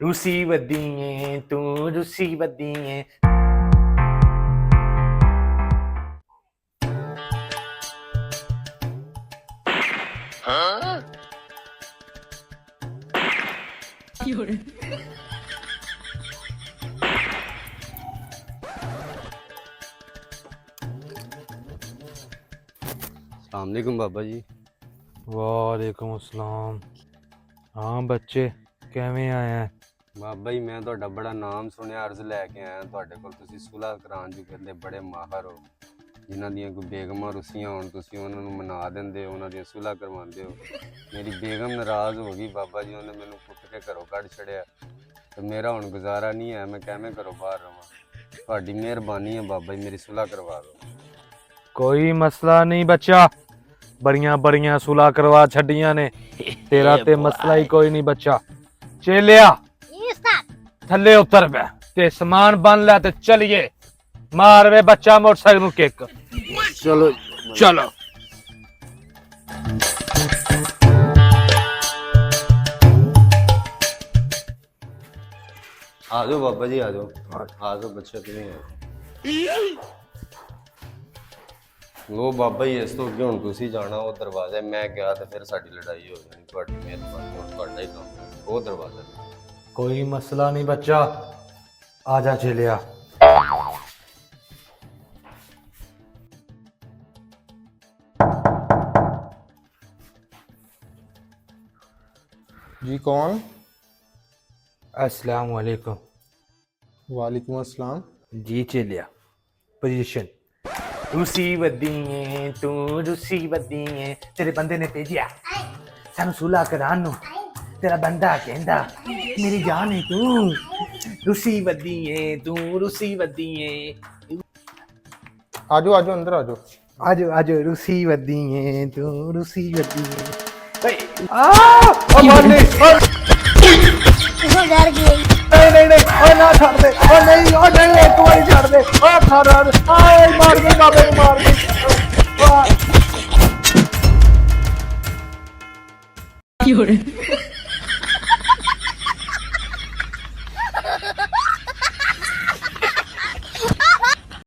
रूसी बदिए तू रूसी बदिए। अस्सलाम बाबा जी। वालेकुम अस्सलाम। हाँ बच्चे किवें आया है? ਬਾਬਾ ਜੀ ਮੈਂ ਤੁਹਾਡਾ ਬੜਾ ਨਾਮ ਸੁਣਿਆ, ਅਰਜ਼ ਲੈ ਕੇ ਆਇਆ ਤੁਹਾਡੇ ਕੋਲ। ਤੁਸੀਂ ਸੁਲ੍ਹਾ ਕਰਾਉਣ ਦੀ ਕਹਿੰਦੇ ਬੜੇ ਮਾਹਰ ਹੋ। ਜਿਨ੍ਹਾਂ ਦੀਆਂ ਕੋਈ ਬੇਗਮਾਂ ਰੁੱਸੀਆਂ ਹੋਣ ਤੁਸੀਂ ਉਹਨਾਂ ਨੂੰ ਮਨਾ ਦਿੰਦੇ ਹੋ, ਉਹਨਾਂ ਦੀਆਂ ਸੁਲ੍ਹਾ ਕਰਵਾਉਂਦੇ ਹੋ। ਮੇਰੀ ਬੇਗਮ ਨਾਰਾਜ਼ ਹੋ ਗਈ ਬਾਬਾ ਜੀ, ਉਹਨੇ ਮੈਨੂੰ ਕੁੱਟ ਕੇ ਘਰੋਂ ਕੱਢ ਛੜਿਆ ਤੇ ਮੇਰਾ ਹੁਣ ਗੁਜ਼ਾਰਾ ਨਹੀਂ ਹੈ। ਮੈਂ ਕਿਵੇਂ ਘਰੋਂ ਬਾਹਰ ਰਵਾਂ? ਤੁਹਾਡੀ ਮਿਹਰਬਾਨੀ ਹੈ ਬਾਬਾ ਜੀ, ਮੇਰੀ ਸੁਲ੍ਹਾ ਕਰਵਾ ਦਿਓ। कोई मसला नहीं बच्चा, बड़ियां बड़ियां सुलह करवा छड़ियां ने, तेरा ते मसला ही कोई नहीं बच्चा। चेलिया थल्ले उतर पे ते समान बन ला ते चलिए। मार वे बच्चा मोटरसाइकिल नू किक। ਚਲੋ चलो ਆ ਜਾਓ ਬਾਬਾ ਜੀ, ਆ ਜਾਓ ਆ ਜਾਓ ਬੱਚਾ, ਕਿਵੇਂ ਆ? ਲੋ ਬਾਬਾ ਜੀ, ਇਸ ਤੋਂ ਅੱਗੇ ਹੁਣ ਤੁਸੀਂ ਜਾਣਾ ਉਹ ਦਰਵਾਜ਼ਾ। ਮੈਂ ਗਿਆ ਤੇ ਫਿਰ ਸਾਡੀ ਲੜਾਈ ਹੋ ਜਾਣੀ। ਤੁਹਾਡੀ ਮਿਹਰਬਾਨੀ, ਹੁਣ ਤੁਹਾਡਾ ਹੀ ਕੰਮ ਹੈ ਉਹ ਦਰਵਾਜ਼ਾ। कोई मसला नहीं बच्चा, आजा चेलिया। जी कौन? अस्सलाम वालेकुम। वालेकुम अस्सलाम। जी चेलिया, पोजीशन। रूसी बदिए तू रूसी बदिए, तेरे बंदे ने भेजिया सानू सुलह करान नू। तेरा बंदा कहंदा मेरी जान है तू, रूसी बदिए तू रूसी बदिए। आजो आजो अंदर आजो। आजो आजो रूसी बदिए तू रूसी बदिए। ओ मारने डर गई। नहीं नहीं नहीं, ओ ना छोड़ दे, ओ नहीं, ओ नहीं, एक बार छोड़ दे, ओ खाना आए मार दे, बाबे को मार दे। क्यों